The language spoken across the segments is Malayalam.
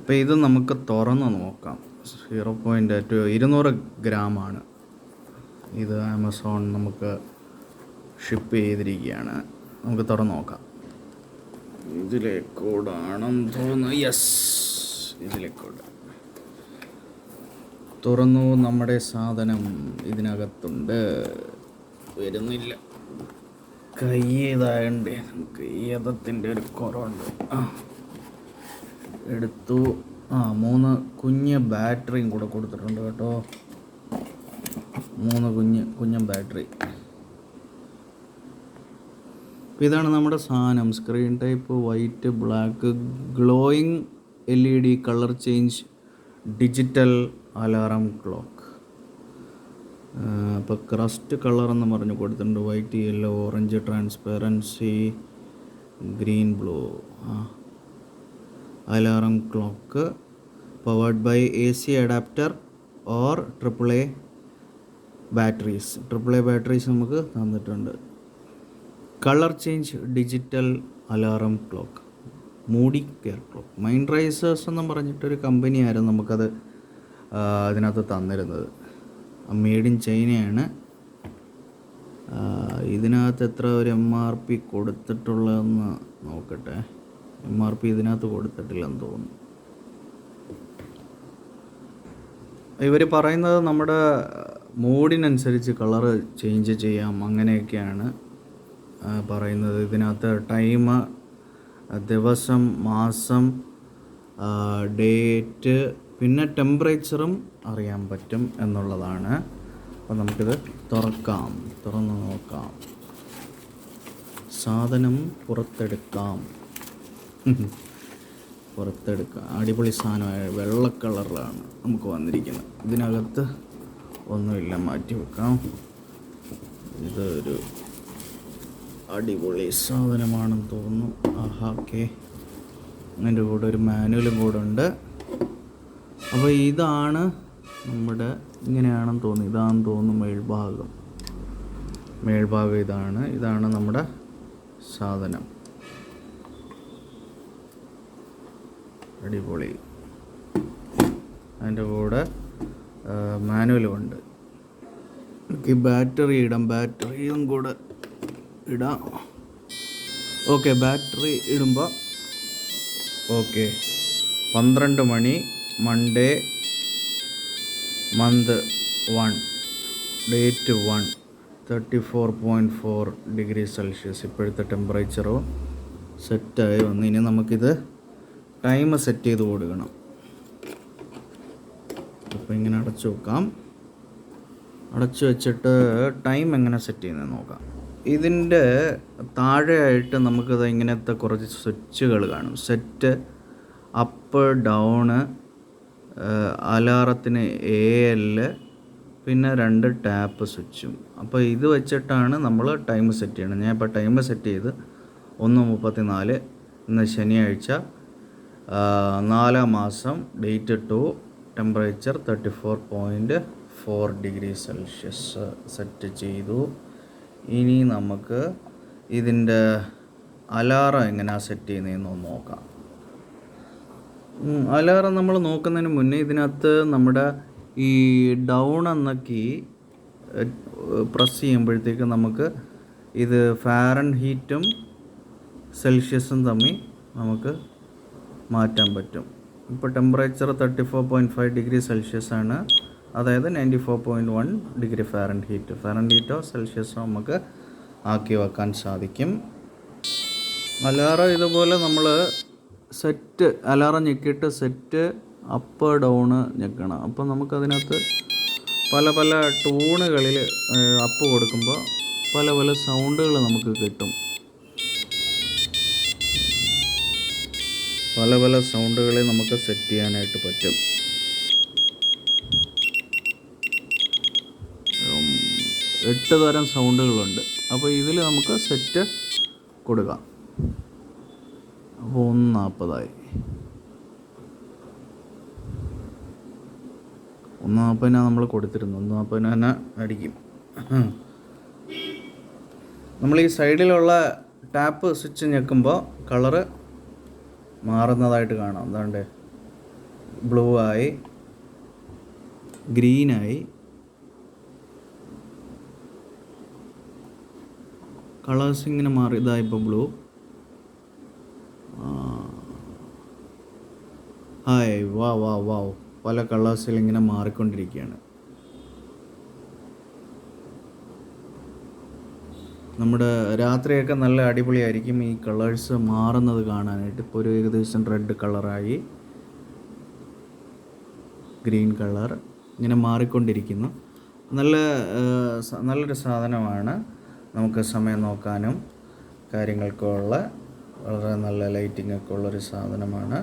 അപ്പോൾ ഇത് നമുക്ക് തുറന്ന് നോക്കാം. 200 ഗ്രാമാണ് ഇത്. ആമസോൺ നമുക്ക് ഷിപ്പ് ചെയ്തിരിക്കുകയാണ്. നമുക്ക് തുറന്ന് നോക്കാം. ഇതിലേക്കൂടാണെന്ന് തോന്നുന്നു. യെസ്, ഇതിലേക്കൂടെ തുറന്നു. നമ്മുടെ സാധനം ഇതിനകത്തുണ്ട്. വരുന്നില്ല, കൈ ഇതായണ്ടേ, നമുക്ക് ഏതത്തിൻ്റെ ഒരു കുറവുണ്ട്. എടുത്തു. 3 കുഞ്ഞ് ബാറ്ററിയും കൂടെ കൊടുത്തിട്ടുണ്ട് കേട്ടോ. 3 കുഞ്ഞ് ബാറ്ററി. ഇതാണ് നമ്മുടെ സാധനം. Screen type white, black, glowing LED colour change digital alarm clock. അപ്പോൾ ക്രസ്റ്റ് കളർ എന്ന് പറഞ്ഞ് കൊടുത്തിട്ടുണ്ട്. White, yellow, orange, transparency, green, blue. Alarm clock powered by AC adapter or AAA batteries. AAA batteries നമുക്ക് തന്നിട്ടുണ്ട്. Colour change digital alarm clock, moody care clock. മൈൻഡ്രൈസേഴ്സ് എന്നും പറഞ്ഞിട്ടൊരു കമ്പനിയായിരുന്നു നമുക്കത് അതിനകത്ത് തന്നിരുന്നത്. മെയ്ഡ് ഇൻ ചൈനയാണ്. ഇതിനകത്ത് എത്ര ഒരു MRP കൊടുത്തിട്ടുള്ളതെന്ന് നോക്കട്ടെ. MRP ഇതിനകത്ത് കൊടുത്തിട്ടില്ലെന്ന് തോന്നുന്നു. ഇവർ പറയുന്നത് നമ്മുടെ മൂഡിനനുസരിച്ച് കളറ് ചേഞ്ച് ചെയ്യാം, അങ്ങനെയൊക്കെയാണ് പറയുന്നത്. ഇതിനകത്ത് ടൈം, ദിവസം, മാസം, ഡേറ്റ്, പിന്നെ ടെമ്പറേച്ചറും അറിയാൻ പറ്റും എന്നുള്ളതാണ്. അപ്പോൾ നമുക്കിത് തുറന്ന് നോക്കാം. സാധനം പുറത്തെടുക്കാം. അടിപൊളി സാധനമായ വെള്ള കളറിലാണ് നമുക്ക് വന്നിരിക്കുന്നത്. ഇതിനകത്ത് ഒന്നുമില്ല, മാറ്റി വെക്കാം. ഇതൊരു അടിപൊളി സാധനമാണെന്ന് തോന്നുന്നു. ഓക്കെ, അതിൻ്റെ കൂടെ ഒരു മാനുവലും കൂടെ ഉണ്ട്. അപ്പോൾ ഇതാണ് നമ്മുടെ, ഇങ്ങനെയാണെന്ന് തോന്നുന്നു, ഇതാണെന്ന് തോന്നുന്നു മേൽഭാഗം ഇതാണ് നമ്മുടെ സാധനം. അടിപൊളി. അതിൻ്റെ കൂടെ മാനുവലും ഉണ്ട്. ഈ ബാറ്ററിയും കൂടെ ഇടാം. ഓക്കെ, ബാറ്ററി ഇടുമ്പോൾ 12 മണി, Monday, month 1, date 1, 34.4 degree Celsius. ഇപ്പോഴത്തെ ടെമ്പറേച്ചറോ സെറ്റായി വന്നു. ഇനി നമുക്കിത് ടൈം സെറ്റ് ചെയ്ത് കൊടുക്കണം. അപ്പോൾ ഇങ്ങനെ അടച്ചു വെക്കാം. അടച്ചു വെച്ചിട്ട് ടൈം എങ്ങനെ സെറ്റ് ചെയ്യുന്നത് നോക്കാം. ഇതിൻ്റെ താഴെയായിട്ട് നമുക്കിത് ഇങ്ങനത്തെ കുറച്ച് സ്വിച്ചുകൾ കാണും. സെറ്റ്, അപ്പ്, ഡൗണ്, അലാറത്തിന് AL, പിന്നെ 2 ടാപ്പ് സ്വിച്ചും. അപ്പോൾ ഇത് വെച്ചിട്ടാണ് നമ്മൾ ടൈം സെറ്റ് ചെയ്യണം. ഞാൻ ഇപ്പോൾ ടൈം സെറ്റ് ചെയ്ത് 1:34. ഇന്ന് ശനിയാഴ്ച, 4 മാസം, date 2, temperature 34.4 degree Celsius set ചെയ്തു. ഇനി നമുക്ക് ഇതിൻ്റെ അലാറം എങ്ങനെയാണ് സെറ്റ് ചെയ്യുന്നതെന്ന് നോക്കാം. അലാറം നമ്മൾ നോക്കുന്നതിന് മുന്നേ ഇതിനകത്ത് നമ്മുടെ ഈ ഡൗൺ എന്ന കീ പ്രസ് ചെയ്യുമ്പോഴത്തേക്ക് നമുക്ക് ഇത് ഫാരൻഹീറ്റും സെൽഷ്യസും തമ്മിൽ നമുക്ക് മാറ്റാൻ പറ്റും. ഇപ്പോൾ ടെമ്പറേച്ചർ 34.5 ഡിഗ്രി സെൽഷ്യസ് ആണ്, അതായത് 94.1 ഡിഗ്രി ഫാരൻഹീറ്റോ സെൽഷ്യസോ നമുക്ക് ആക്കി വെക്കാൻ സാധിക്കും. അലാറം ഇതുപോലെ നമ്മൾ സെറ്റ്, അലാറം ഞെക്കിയിട്ട് സെറ്റ്, അപ്പ്, ഡൗണ് ഞെക്കണം. അപ്പോൾ നമുക്കതിനകത്ത് പല ടൂണുകളിൽ അപ്പ് കൊടുക്കുമ്പോൾ പല സൗണ്ടുകൾ നമുക്ക് കിട്ടും. പല സൗണ്ടുകളെ നമുക്ക് സെറ്റ് ചെയ്യാനായിട്ട് പറ്റും. 8 തരം സൗണ്ടുകളുണ്ട്. അപ്പോൾ ഇതിൽ നമുക്ക് സെറ്റ് കൊടുക്കാം. അപ്പോൾ 1:40 1:40 നമ്മൾ കൊടുത്തിരുന്നു. 1:40 തന്നെ അടിക്കും. നമ്മൾ ഈ സൈഡിലുള്ള ടാപ്പ് സ്വിച്ച് ഞെക്കുമ്പോൾ കളറ് മാറുന്നതായിട്ട് കാണാം. എന്താണ്ട് ബ്ലൂ ആയി, ഗ്രീനായി, കളേഴ്സ് ഇങ്ങനെ മാറി. ഇതായിപ്പോൾ ബ്ലൂ, ഹായ്, വാവ്, പല കളേഴ്സിൽ ഇങ്ങനെ മാറിക്കൊണ്ടിരിക്കുകയാണ്. നമ്മുടെ രാത്രിയൊക്കെ നല്ല അടിപൊളിയായിരിക്കും ഈ കളേഴ്സ് മാറുന്നത് കാണാനായിട്ട്. ഇപ്പോൾ ഒരു ഏകദേശം റെഡ് കളറായി, ഗ്രീൻ കളർ, ഇങ്ങനെ മാറിക്കൊണ്ടിരിക്കുന്നു. നല്ലൊരു സാധനമാണ്. നമുക്ക് സമയം നോക്കാനും കാര്യങ്ങൾക്കുള്ള വളരെ നല്ല ലൈറ്റിംഗ് ഒക്കെ ഉള്ളൊരു സാധനമാണ്.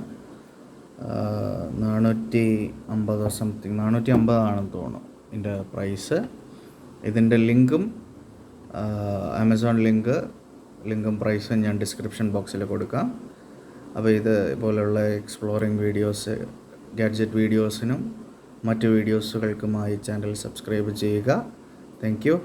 450 സംതിങ്, 450 ആണെന്ന് തോന്നുന്നു ഇതിൻ്റെ പ്രൈസ്. ഇതിൻ്റെ ലിങ്കും ആമസോൺ ലിങ്കും പ്രൈസും ഞാൻ ഡിസ്ക്രിപ്ഷൻ ബോക്സിൽ കൊടുക്കാം. അപ്പോൾ ഇതുപോലുള്ള എക്സ്പ്ലോറിങ് വീഡിയോസ്, ഗാഡ്ജറ്റ് വീഡിയോസിനും മറ്റ് വീഡിയോസുകൾക്കുമായി ചാനൽ സബ്സ്ക്രൈബ് ചെയ്യുക. Thank you.